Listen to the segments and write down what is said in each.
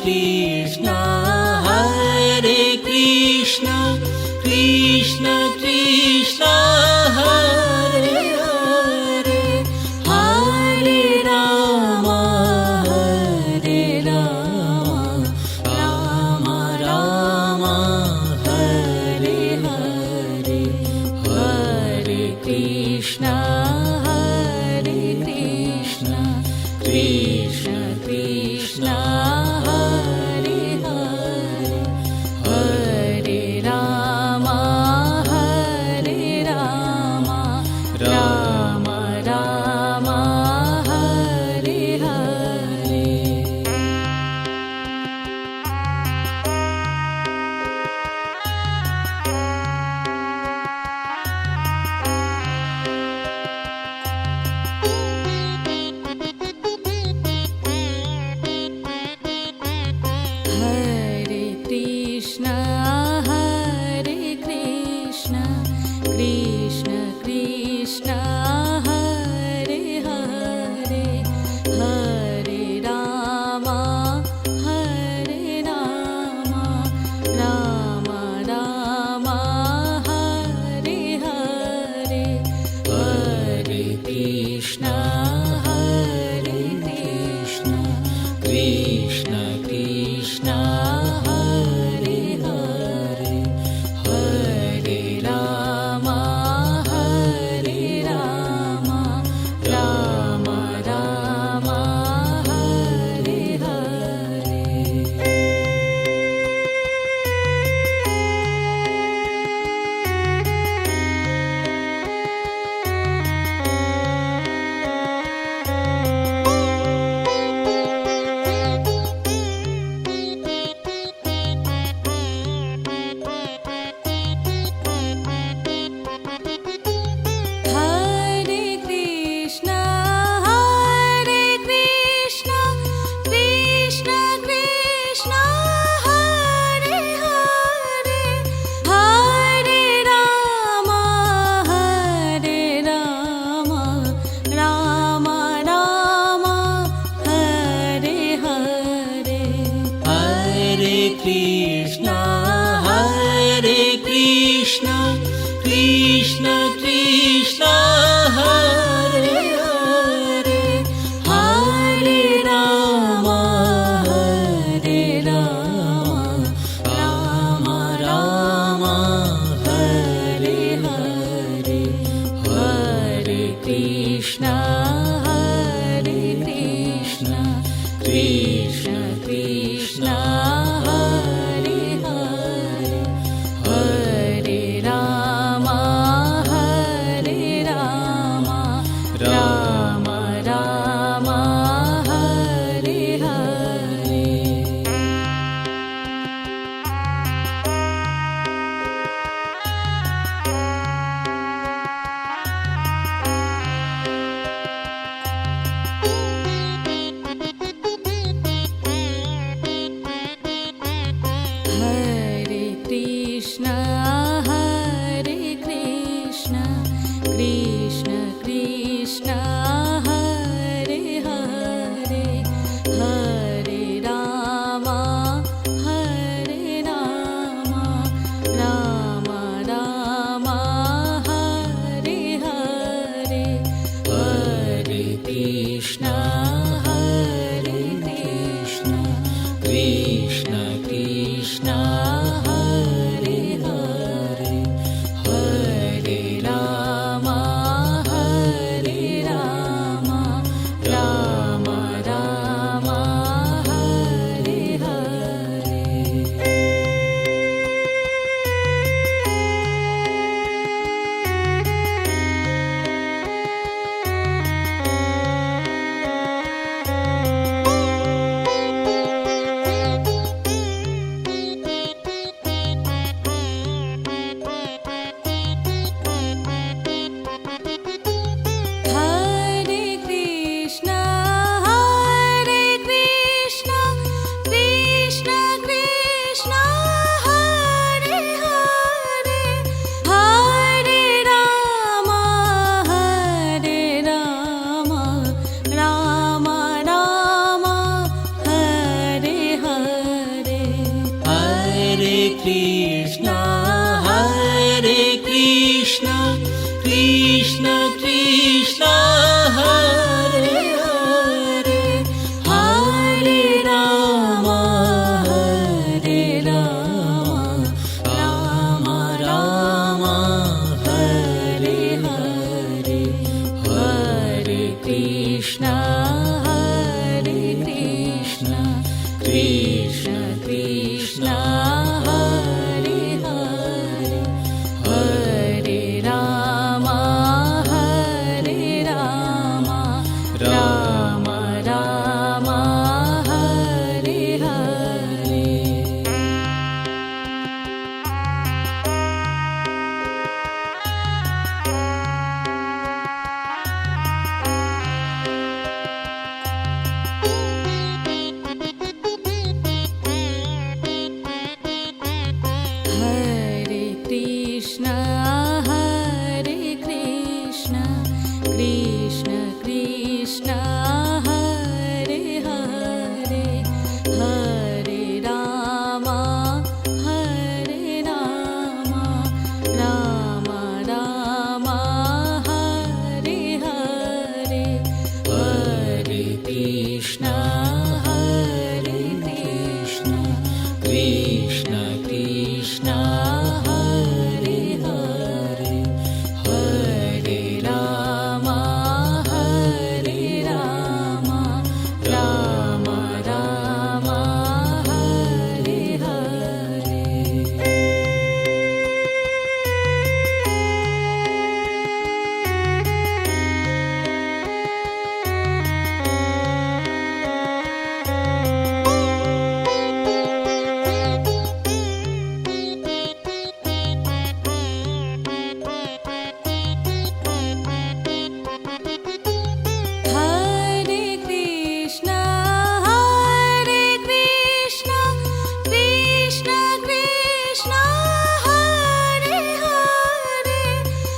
Krishna Krishna Krishna Hare Hare Hare Rama Rama Rama Hare Hare Hare Krishna Krishna Krishna Hare Hare Hare Rama Rama Rama Hare Hare. Hare Krishna Krishna Krishna Hare Hare Hare Rama Rama Rama Hare Hare Hare Krishna Krishna Krishna Hare Hare Hare Rama Rama Rama Hare Hare. Hare Krishna Krishna Krishna Hare Hare Hare Rama Rama Rama Hare Hare Hare Krishna Krishna Krishna Hare Hare Hare Rama Rama Rama Hare Hare Hare Krishna Krishna Krishna Hare Hare Hare Rama Rama Rama Hare Hare. Krishna Krishna Krishna Hare Hare Hare Rama Hare Rama Rama Rama Hare Hare Hare Krishna Hare Krishna Krishna Krishna Hare Hare Hare Rama Hare Rama Rama Rama Hare Hare Hare Krishna Hare Krishna Krishna Krishna Hare Hare Hare Rama Hare Rama Rama Rama Hare Hare Hare Krishna Hare Krishna Krishna Krishna Hare Hare Hare Rama Hare Rama Rama Rama Hare Hare Hare Krishna Hare Krishna Krishna Krishna Hare Hare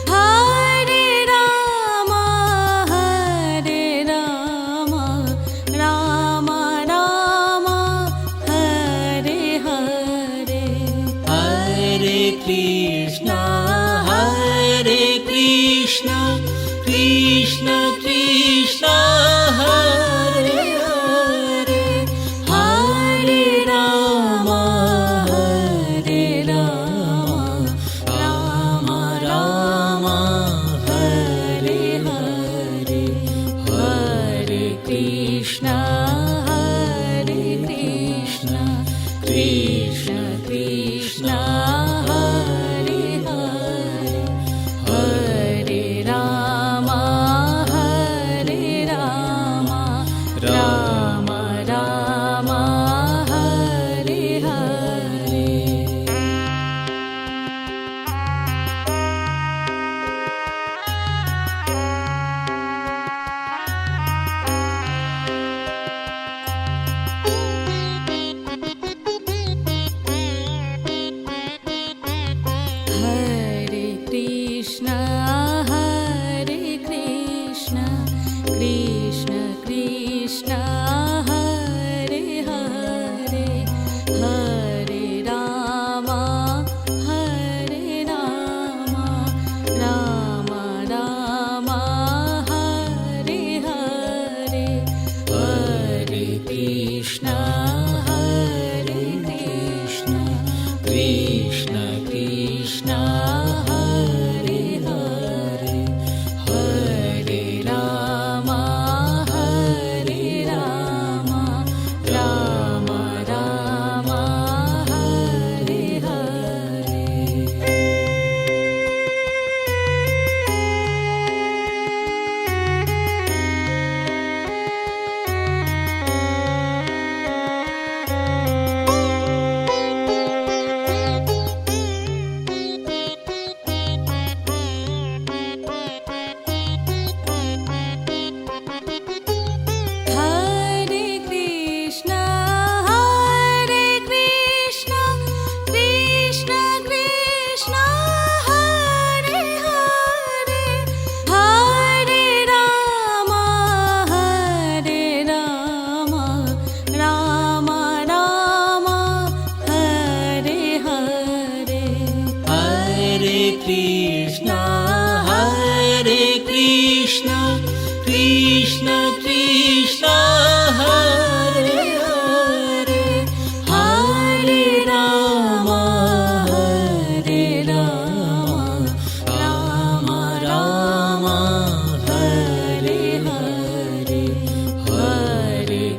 Hare Rama Hare Rama Rama Rama Hare Hare Hare Krishna Hare Krishna Krishna Krishna Hare Hare Hare Rama Hare Rama Rama Rama Hare Hare Hare Krishna Hare Krishna Krishna Krishna Hare Hare Hare Rama Hare Rama Rama Rama Hare Hare Hare Krishna Hare Krishna Krishna Krishna Hare Hare Hare Rama Hare Rama Rama Rama Hare Hare Hare Krishna Hare Krishna Krishna Krishna Hare Hare Hare Rama Hare Rama Rama Rama Hare Hare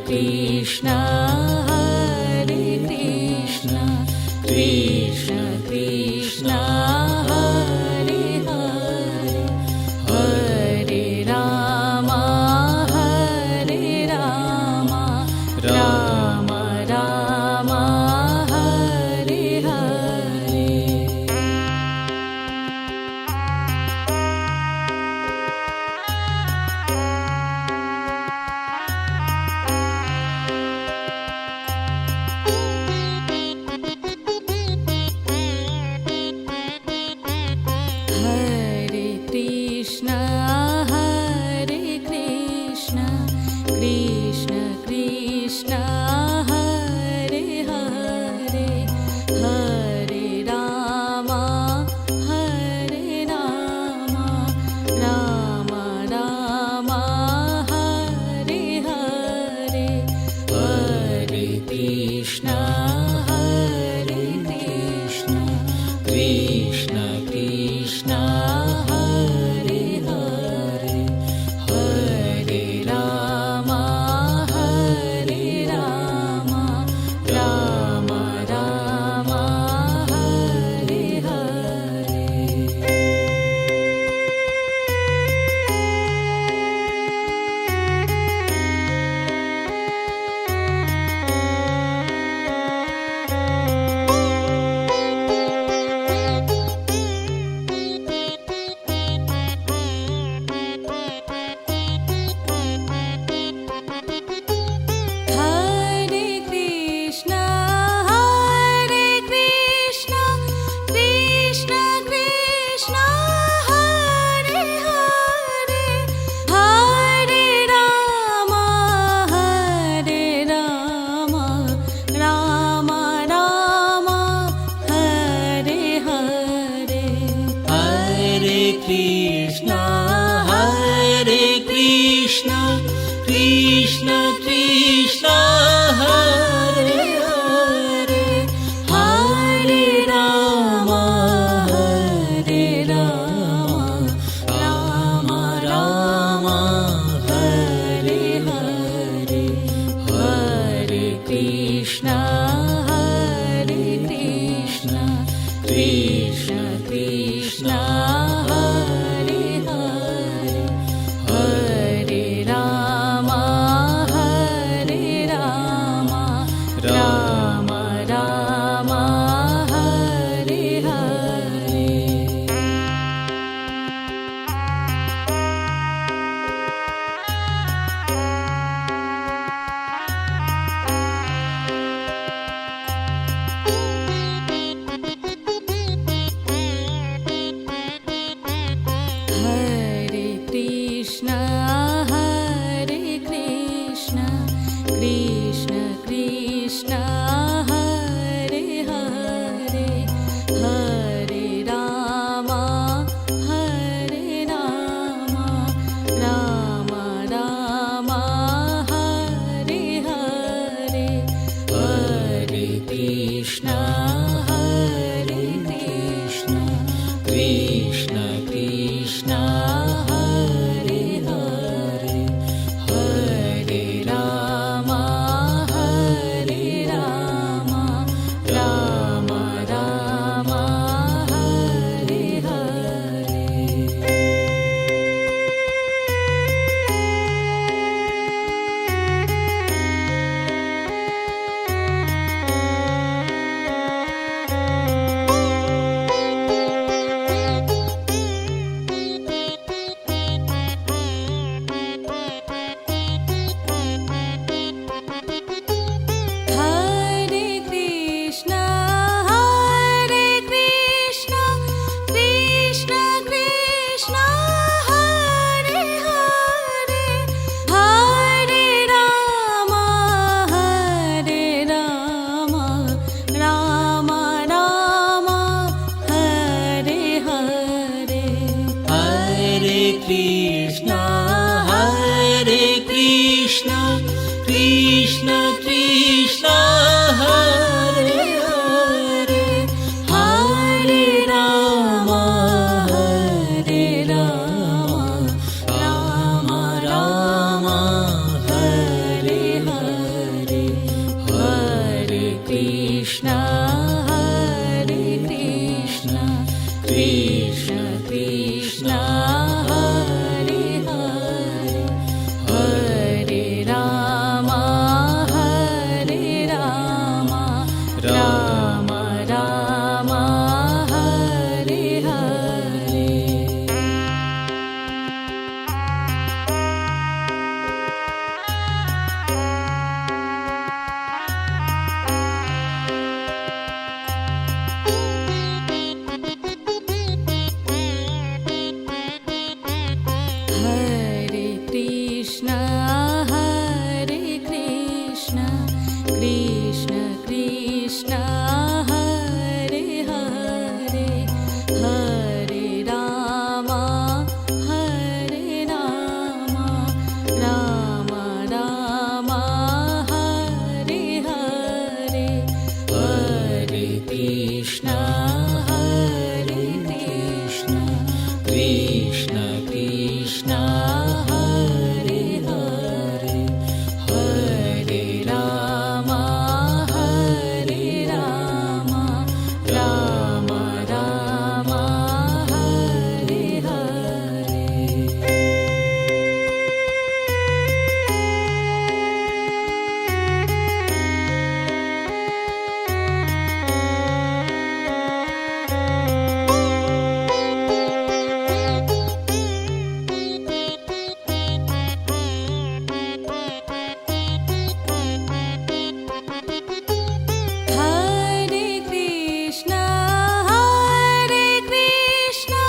Krishna Krishna Krishna Hare Hare Hare Rama Rama Rama Hare Hare Hare Krishna Krishna Krishna Hare Hare Hare Rama Rama Rama Hare Hare Hare Krishna Krishna Krishna Hare Hare Hare Rama Rama Rama Hare Hare Hare Krishna Krishna Krishna Hare Hare Hare Rama Rama Rama Hare Hare Hare Krishna Krishna Krishna Hare Hare Hare Rama Rama Rama Hare Hare Hare Krishna Krishna Krishna Hare Hare Hare Rama Rama Rama Hare Hare Hare Krishna Krishna Krishna Hare Hare Hare Rama Rama Rama Hare Hare Hare Krishna Krishna Krishna Hare Hare Hare Rama Rama Rama Hare Hare Hare Krishna Krishna Krishna Hare Hare Hare Rama Rama Rama Hare Hare Hare Krishna Krishna Krishna Hare Hare Hare Rama Rama Rama Hare Hare Krishna Hare Krishna Krishna Krishna Hare Hare Hare Rama Hare Rama Rama Rama Hare Hare Hare Krishna Hare Krishna Krishna Krishna Hare Hare Hare Rama Hare Rama Rama Rama Hare Hare Hare Krishna Hare Krishna Krishna Krishna Hare Hare Hare Rama Hare Rama Rama Rama Hare Hare Hare Krishna Hare Krishna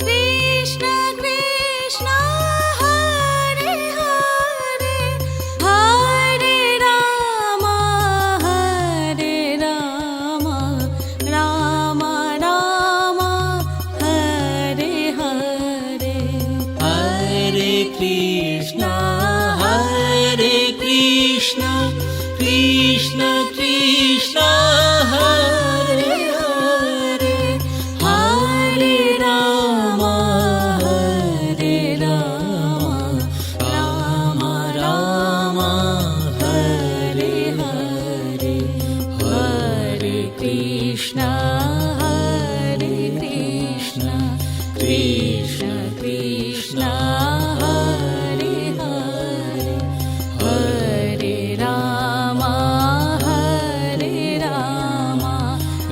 Krishna Krishna Hare Hare Hare Rama Hare Rama Rama Rama Hare Hare Hare Krishna Hare Krishna Krishna Krishna Hare Hare Hare Rama Hare Rama Rama Rama Hare Hare Hare Krishna Hare Krishna Krishna Krishna Hare Hare Hare Rama Hare Rama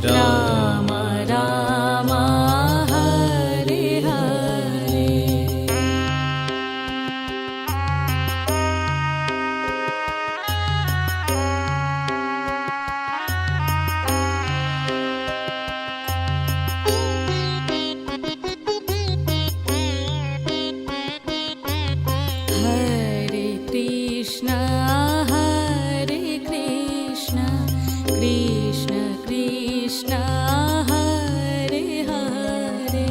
Rama Rama Hare Hare Hare Krishna Hare Krishna Krishna Krishna Hare Hare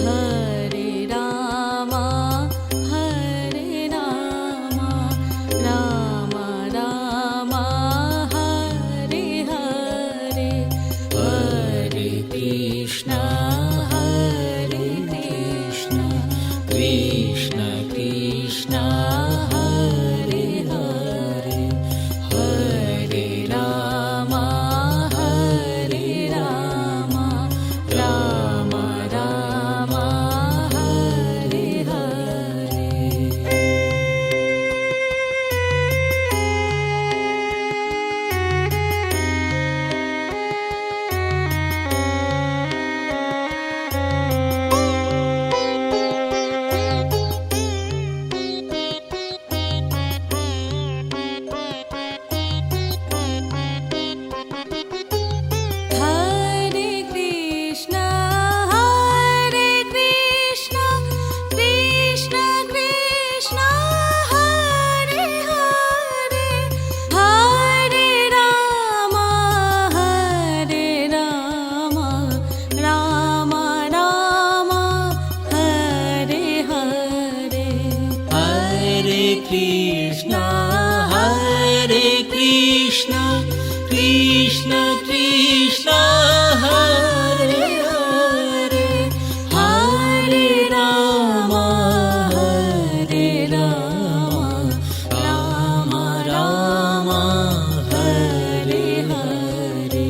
Hare Rama Hare Rama Rama Rama Hare Hare Hare Krishna Hare Krishna Krishna Krishna Hare Hare Hare Rama Hare Rama Rama Rama Hare Hare Hare Krishna Hare Krishna Krishna Krishna Hare Hare Hare Rama Hare Rama Rama Rama Hare Hare Hare Krishna Hare Krishna Krishna Krishna Hare Hare Hare Rama Hare Rama Rama Rama Hare Hare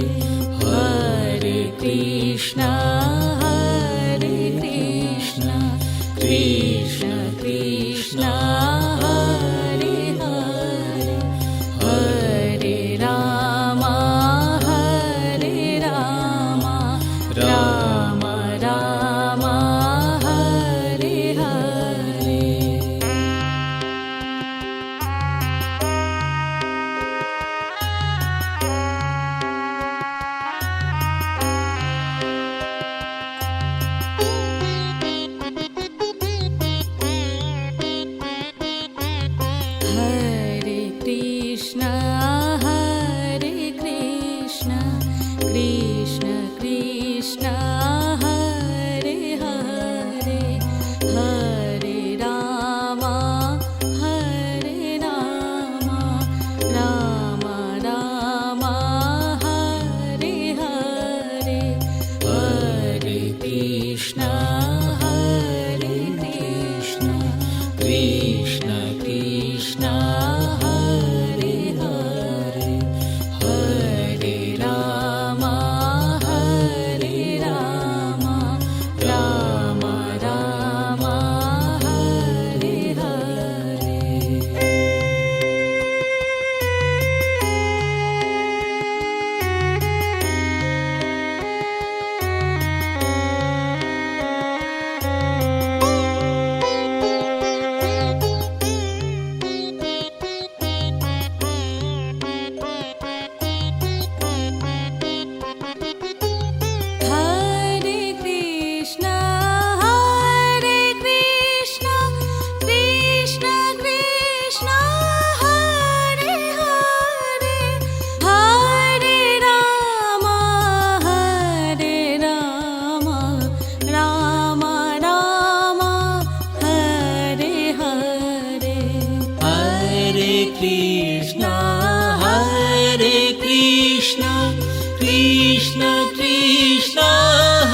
Krishna Krishna Krishna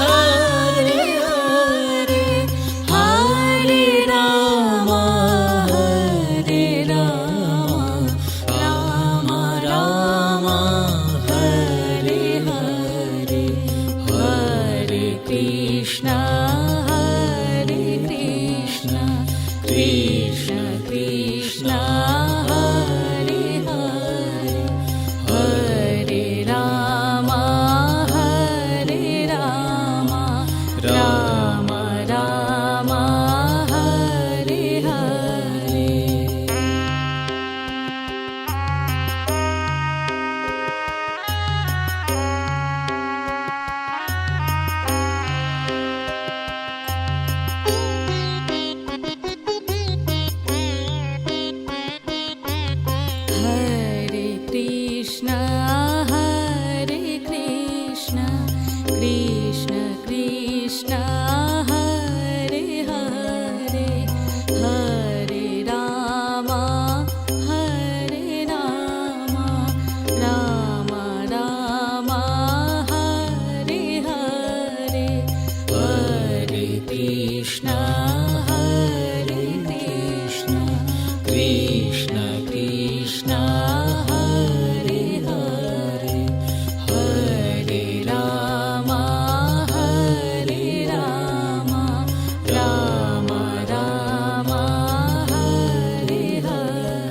Hare Hare Hare Rama Rama Rama Hare Hare Hare Krishna Krishna Krishna Hare Hare Hare Rama Rama Rama Hare Hare Hare Krishna Krishna Krishna Hare Hare Hare Rama Rama Rama Hare Hare Hare Krishna Krishna Krishna Hare Hare Hare Rama Rama Rama Hare Hare Hare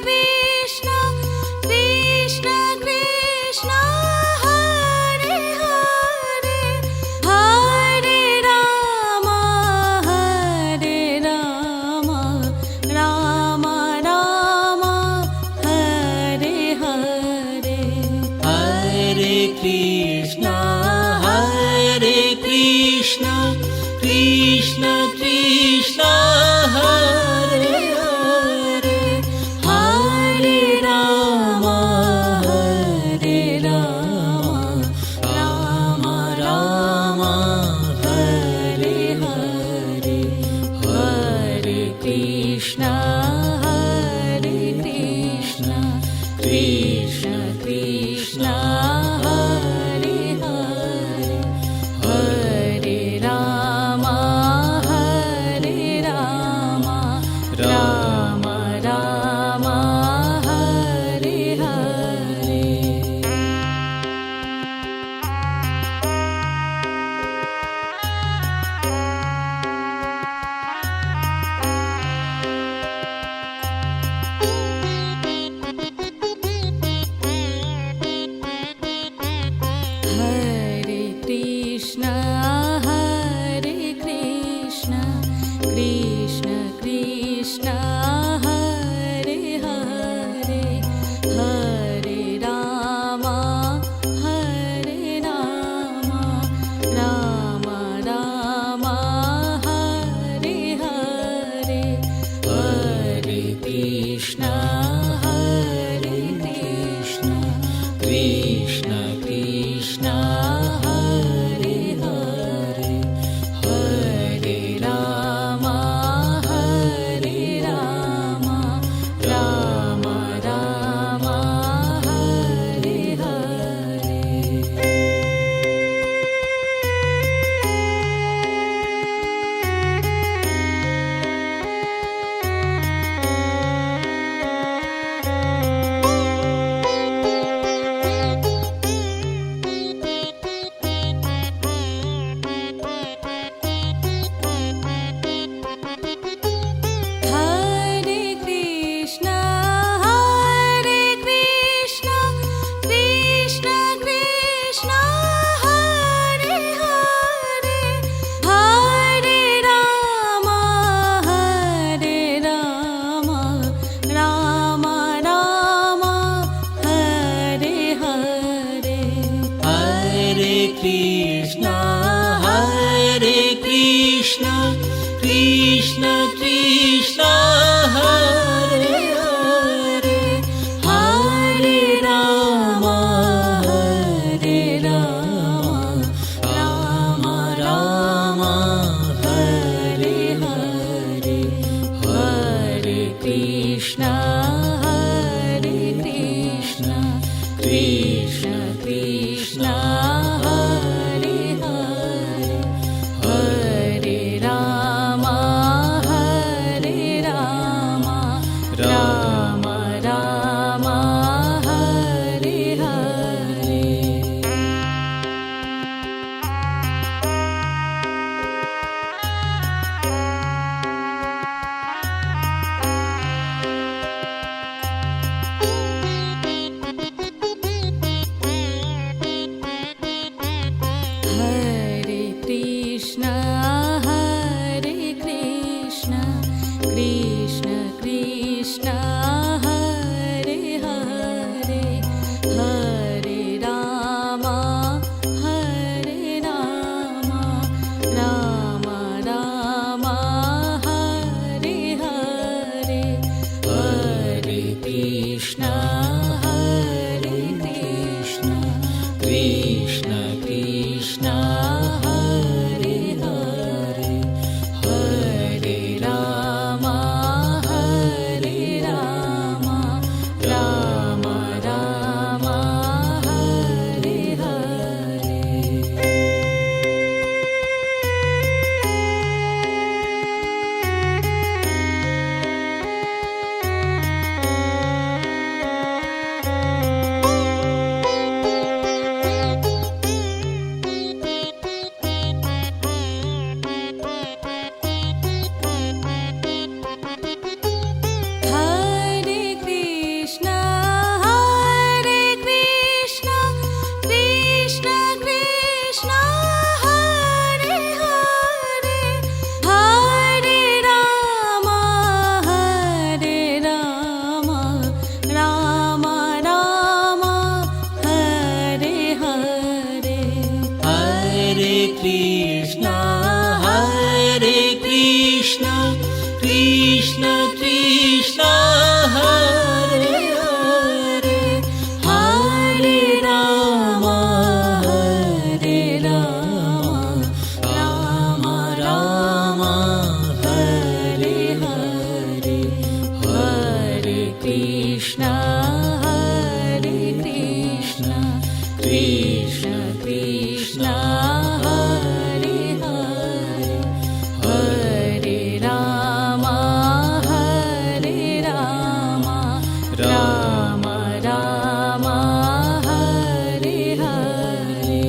Krishna Krishna Krishna Hare Hare Hare Rama Rama Rama Hare Hare Hare Krishna Krishna Krishna Hare Hare Hare Rama Rama Rama Hare Hare Hare Krishna Krishna Krishna Hare Hare Hare Rama Krishna, Hare Krishna, Krishna Krishna, Hare Hare, Hare Rama, Hare Rama, Rama Rama, Hare Hare, Hare Krishna, Hare Krishna, Krishna Krishna, Hare Hare, Hare Rama, Hare Rama, Rama Rama, Hare Hare. Hare Krishna, Hare Krishna, Krishna Krishna, Hare Hare, Hare Rama, Hare Rama, Rama Rama, Hare Hare, Hare Krishna, Hare Krishna, Krishna Krishna, Hare Hare, Hare Rama, Hare Rama, Rama Rama, Hare Hare. Hare Krishna, Hare Krishna, Krishna Krishna, Hare Hare, Hare Rama, Hare Rama, Rama Rama, Hare Hare. Hare Krishna, Hare Krishna, Krishna Krishna, Hare Hare, Hare Rama, Hare Rama, Rama Rama, Hare Hare, Hare Krishna, Hare Krishna, Krishna Krishna, Hare Hare, Hare Rama, Hare Rama, Rama Rama, Hare Hare.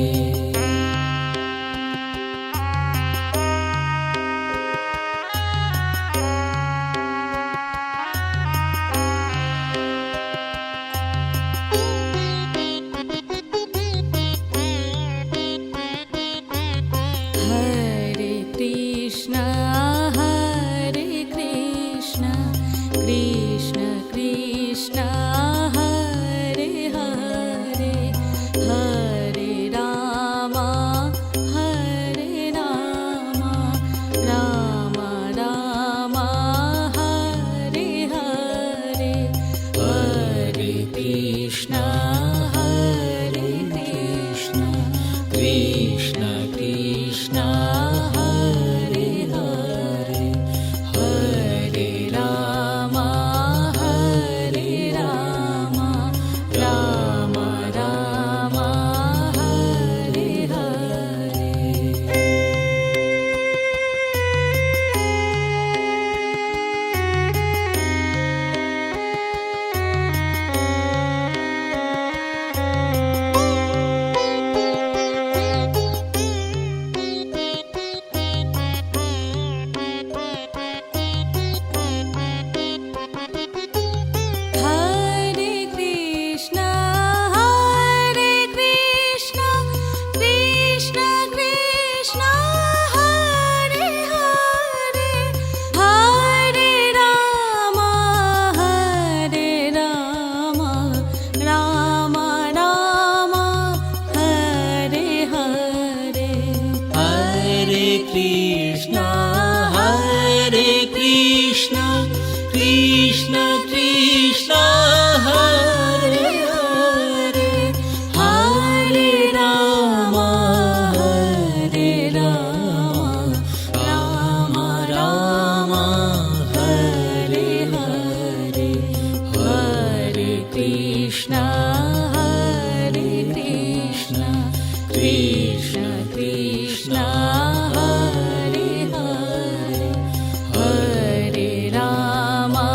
Krishna Krishna Krishna Hare Hare Hare Rama Rama Rama Hare Hare Hare Krishna Krishna Krishna Hare Hare Hare Rama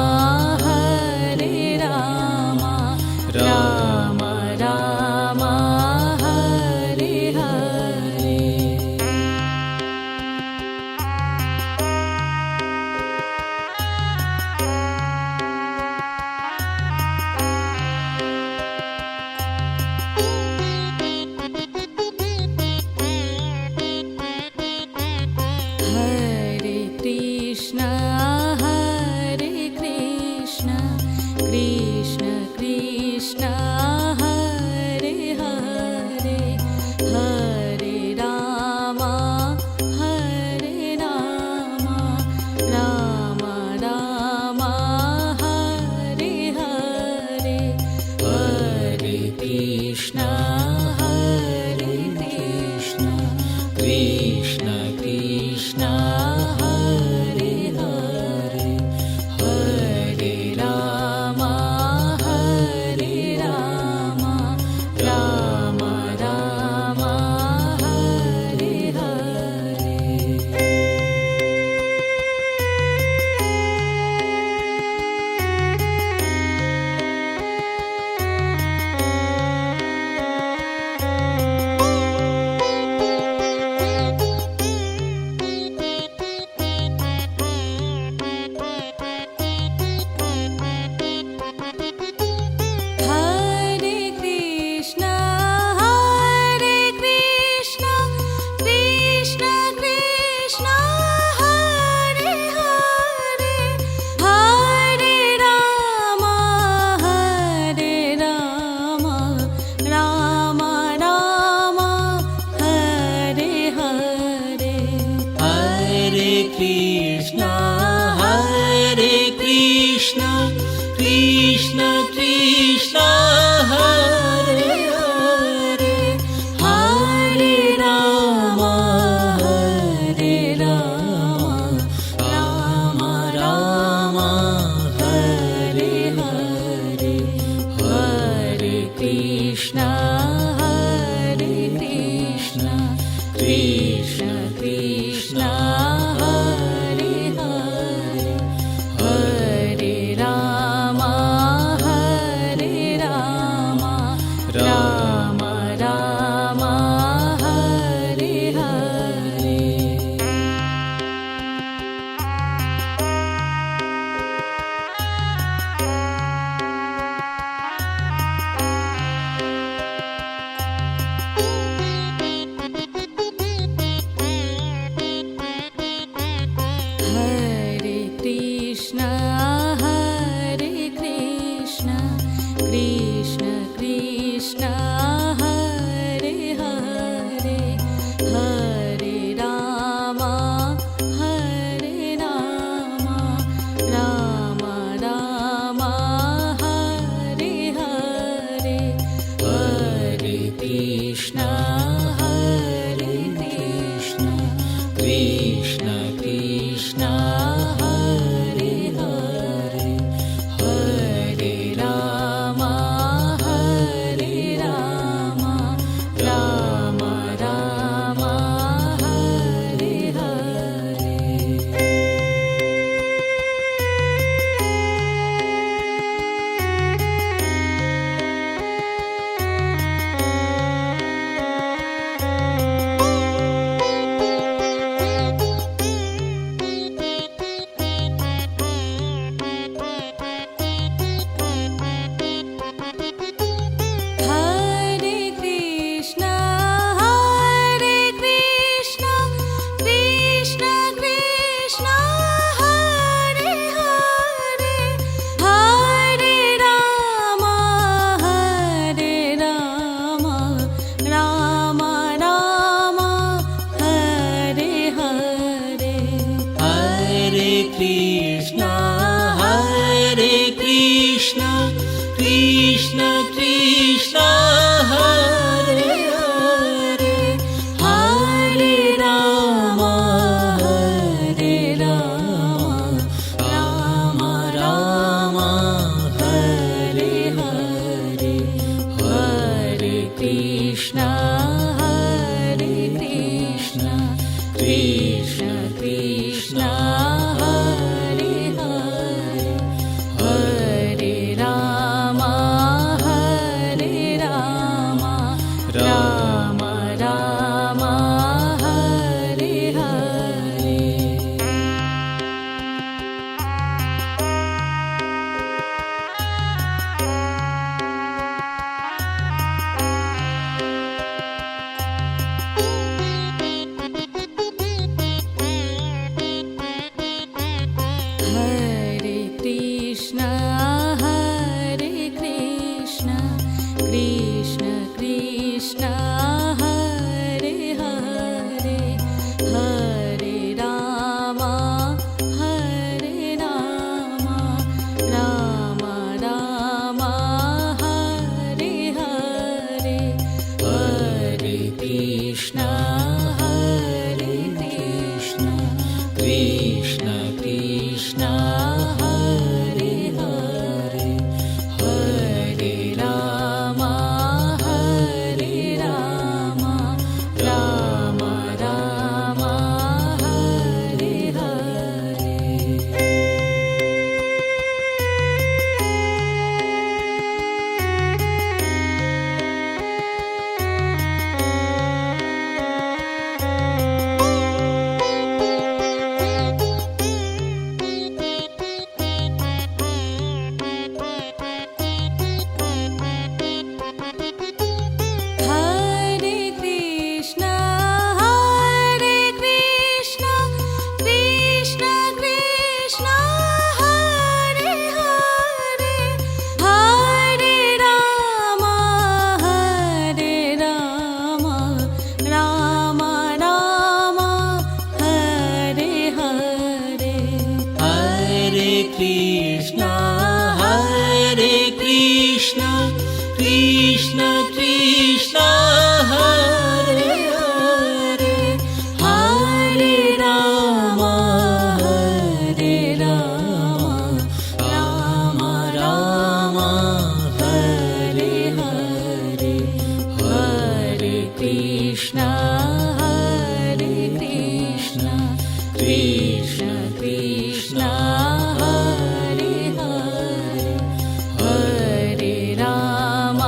Rama Rama Hare Hare Hare Krishna Krishna Krishna Hare Hare Hare Rama Rama Rama Hare Hare Hare Krishna Krishna Krishna Hare Hare Hare Rama Rama Rama Hare Hare Hare Krishna Krishna Krishna Hare Hare Hare Rama Rama Rama Hare Hare Hare Krishna Krishna Krishna Hare Hare Hare Rama Rama Rama Hare Hare Hare Krishna Krishna Krishna Hare Hare Hare Rama Krishna Krishna Hare Hare Hare Ram Ram Ram Hare Hare Hare Krishna Krishna Krishna Hare Hare Hare Ram Ram Ram Hare Hare Hare Krishna Krishna Krishna Hare Hare Hare Ram Ram Ram Hare Hare Hare Krishna Krishna Krishna Hare Hare Hare Ram Ram Ram Hare Hare Hare Krishna Krishna Krishna Hare Hare Hare Ram Ram Ram Hare Hare Hare Krishna Krishna Krishna Hare Hare Hare Ram Ram Ram Hare Hare Hare Krishna Krishna Krishna Hare Hare Hare Ram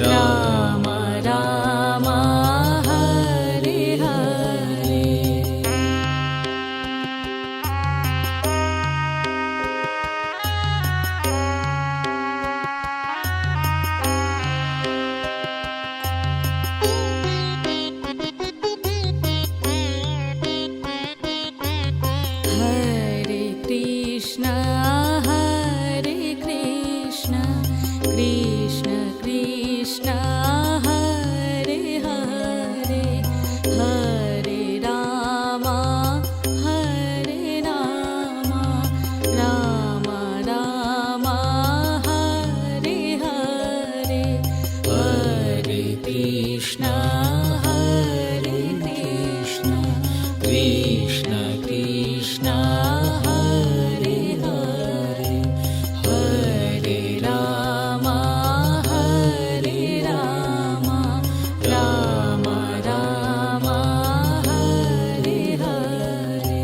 Ram Ram Hare Hare Hare Krishna Krishna Krishna Hare Hare Hare Ram Ram Ram Hare Hare Hare Krishna Krishna Krishna Hare Hare Hare Ram Ram Ram Hare Hare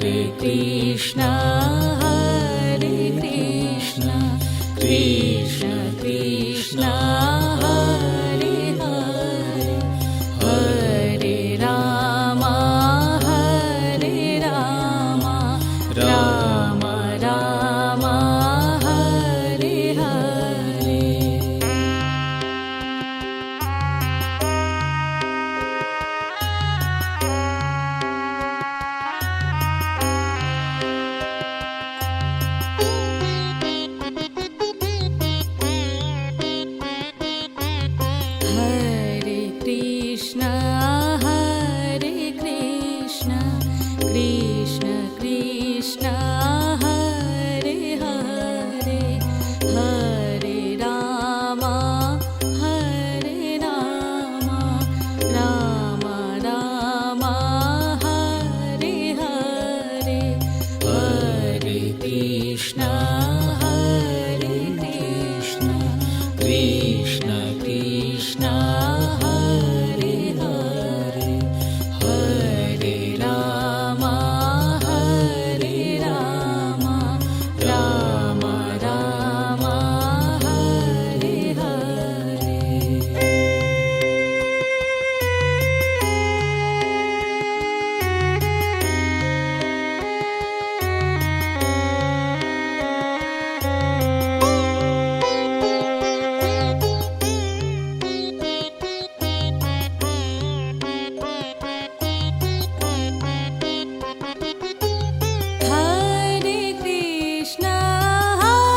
Krishna Hare Krishna Krishna Krishna Hare Hare Hare Rama Hare Rama Rama Rama Hare Hare Hare Krishna Hare Krishna Krishna Krishna Hare Hare Hare Rama Hare Rama Rama Rama Hare Hare Hare Krishna Hare Krishna Krishna Krishna Hare Hare Hare Rama Hare Rama Rama Rama Hare Hare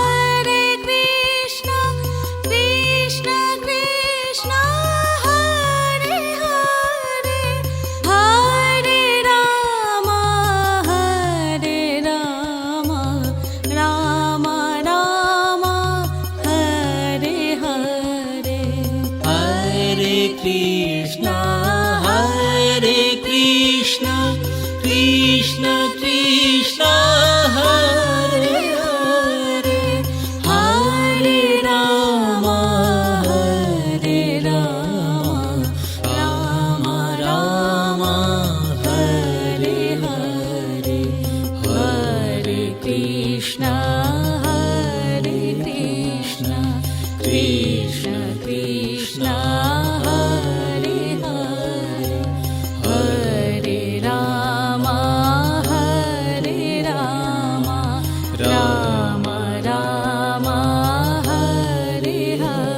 Hare Krishna Hare Krishna Krishna Krishna Hare Hare Hare Rama Hare Rama Rama Rama Hare Hare Hare Krishna Hare Krishna Krishna Krishna Hare Hare Hare Rama Hare Rama Rama Rama Hare Hare Hare Krishna Hare Krishna Krishna Krishna Hare Hare Hare Rama Hare Rama Rama Rama Hare Hare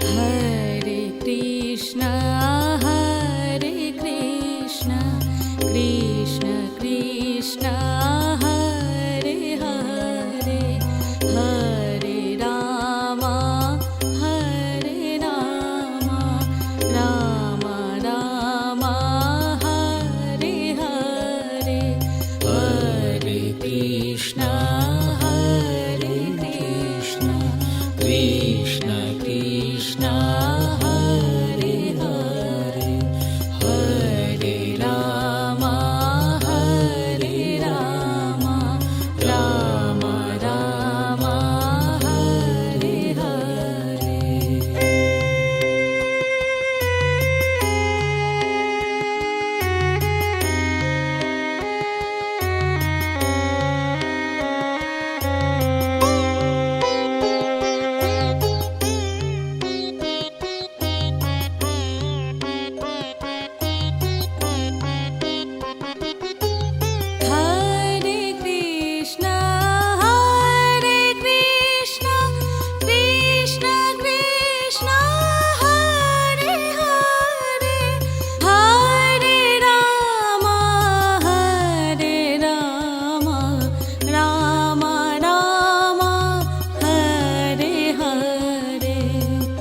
Hare Krishna Hare Krishna Krishna Krishna Hare Hare Hare Rama Hare Rama Rama Rama Hare Hare Hare Krishna Hare Krishna Krishna Krishna Hare Hare Hare Rama Hare Rama Rama Rama Hare Hare Hare Krishna Hare Krishna Krishna Krishna Hare Hare Hare Rama Hare Rama Rama Rama Hare Hare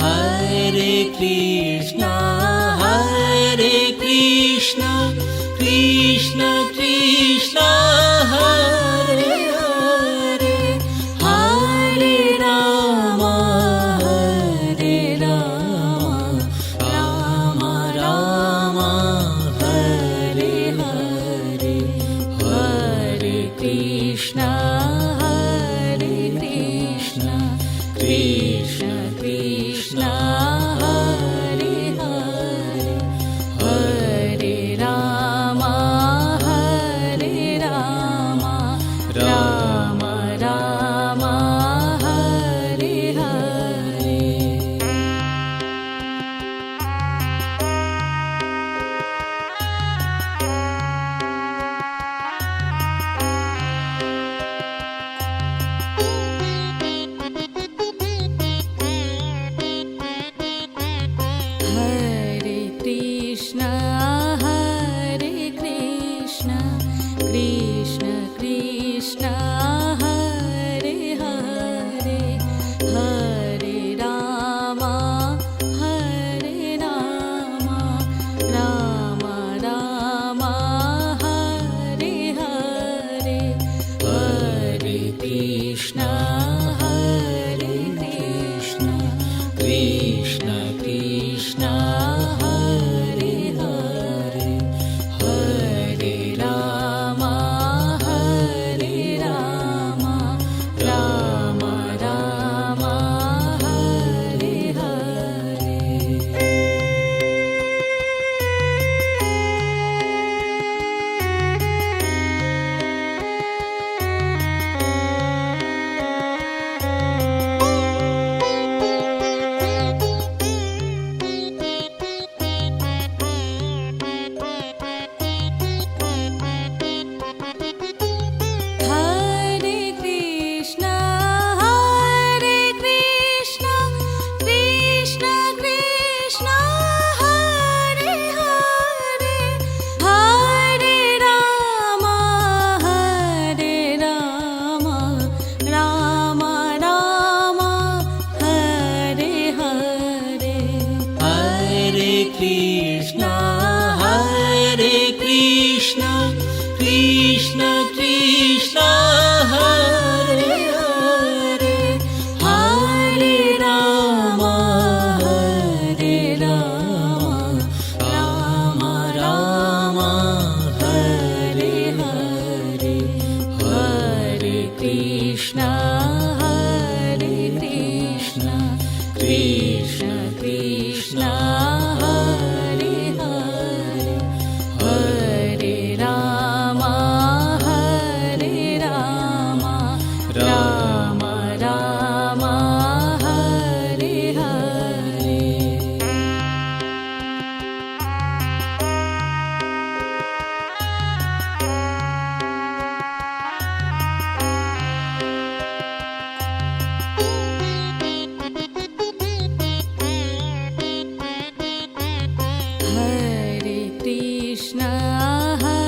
Hare Krishna Hare Krishna Krishna Krishna Hare Hare Hare Rama Hare Rama Rama Rama Hare Hare Krishna Krishna Hare Hare Hare Ram Ram Ram Hare Hare Hare Krishna Krishna Krishna Hare Hare Hare Ram Ram Ram Hare Hare Hare Krishna Krishna Krishna Hare Hare Hare Ram Ram Ram Hare Hare Hare Krishna Krishna Krishna Hare Hare Hare Ram Ram Ram Hare Hare Hare Krishna Krishna Krishna Hare Hare Hare Ram Ram Ram Hare Hare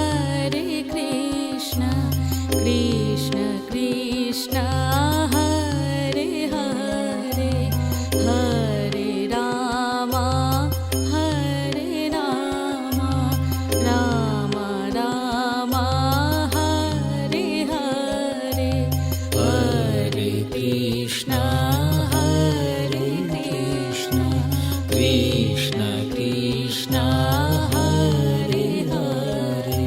Hare Krishna Krishna Krishna Hare Hare Hare Ram Ram Ram Hare Hare Hare Krishna Krishna Krishna Hare Hare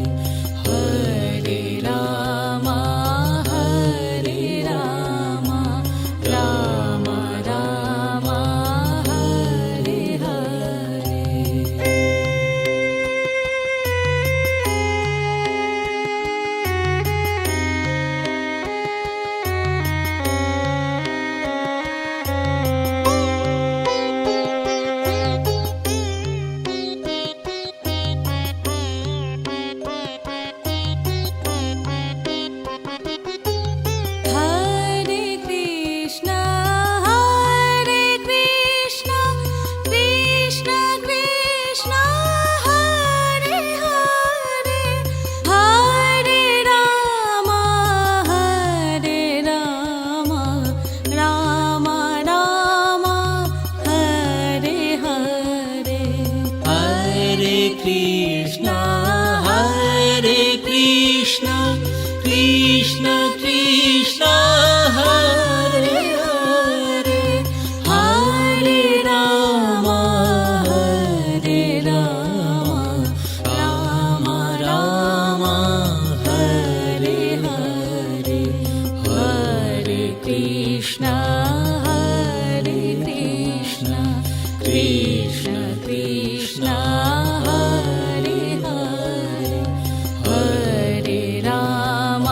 Hare Ram Ram Ram Hare Hare Hare Krishna Krishna Krishna Hare Hare Hare Ram Ram Ram Hare Hare Hare Krishna Krishna Krishna Hare Hare Hare Ram Ram Ram Hare Hare Hare Krishna Krishna Krishna Hare Hare Hare Ram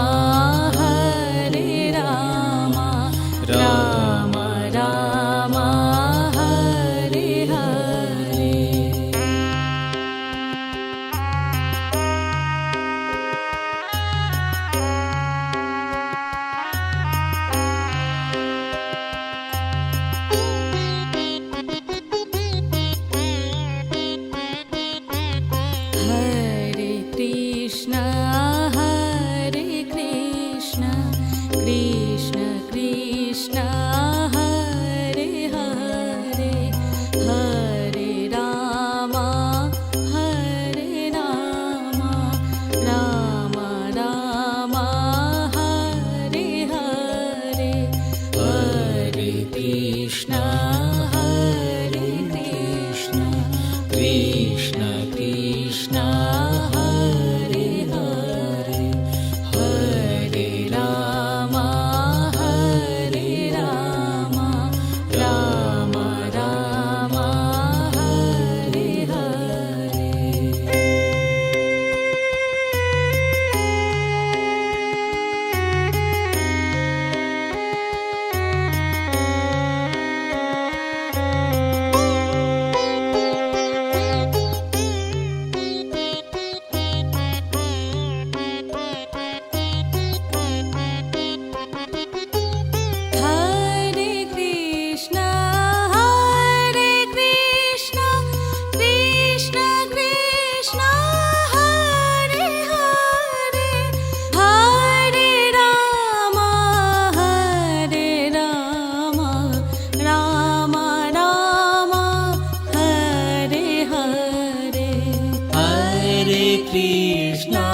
Krishna,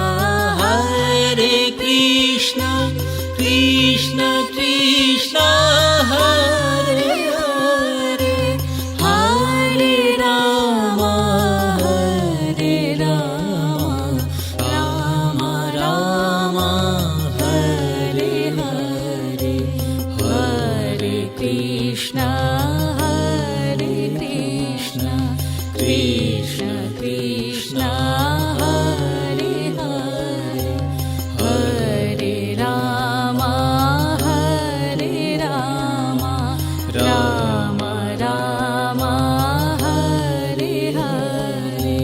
Hare Krishna, Krishna Krishna, Hare Hare, Hare Rama, Hare Rama, Rama Rama, Hare Hare, Hare Krishna, Hare Krishna, Krishna Krishna, Hare Hare, Hare Rama, Hare Rama, Rama Rama, Hare Hare.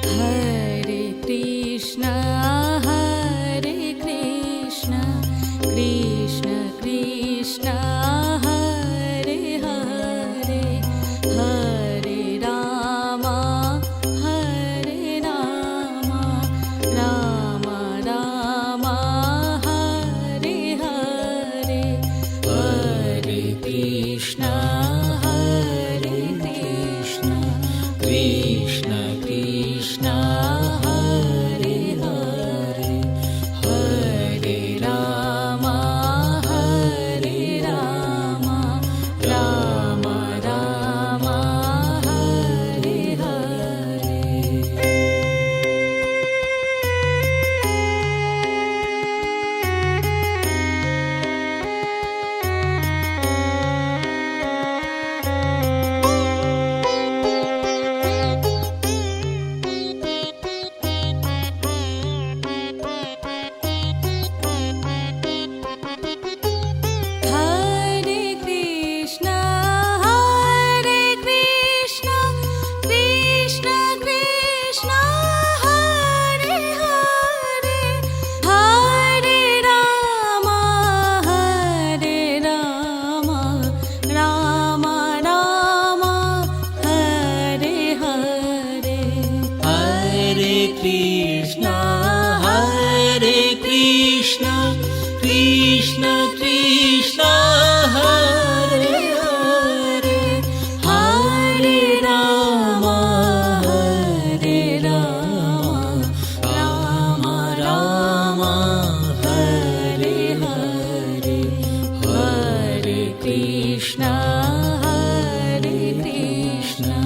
Hare Krishna, Hare Krishna, Krishna Krishna, Hare Hare, Hare Rama, Hare Rama, Rama Rama, Hare Hare, Hare Krishna, Hare Krishna, Krishna Krishna, Hare Hare, Hare Rama, Hare Rama, Rama Rama, Hare Hare. Hare Krishna, Hare Krishna, Krishna Krishna, Hare Hare, Hare Rama, Hare Rama, Rama Rama, Hare Hare. Hare Krishna, Hare Krishna, Krishna Krishna, Hare Hare, Hare Rama, Hare Rama, Rama Rama, Hare Hare, Hare Krishna, Hare Krishna,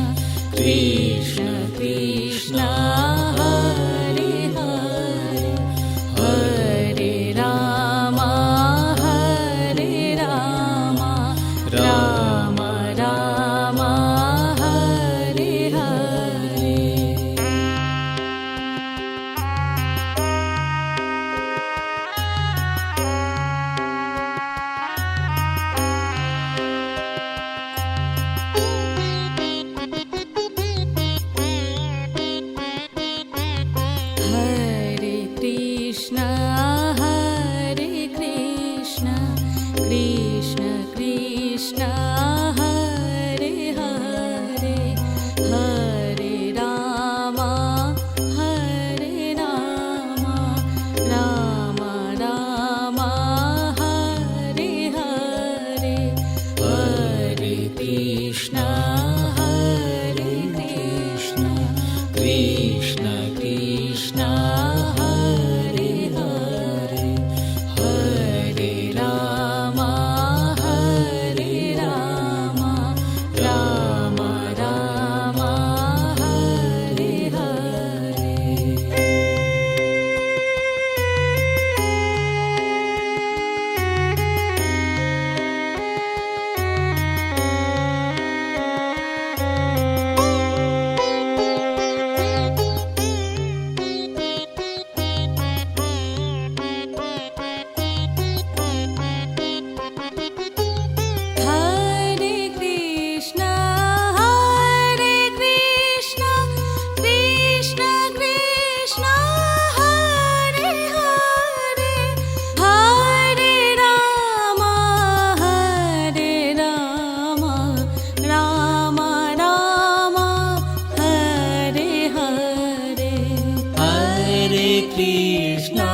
Krishna Krishna, Hare Hare, Hare Rama, Hare Krishna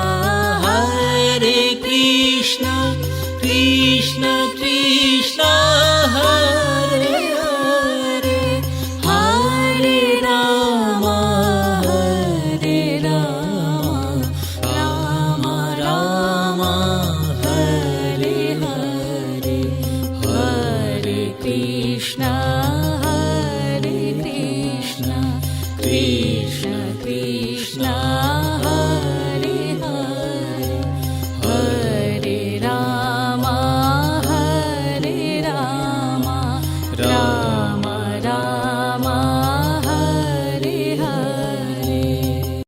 Krishna Krishna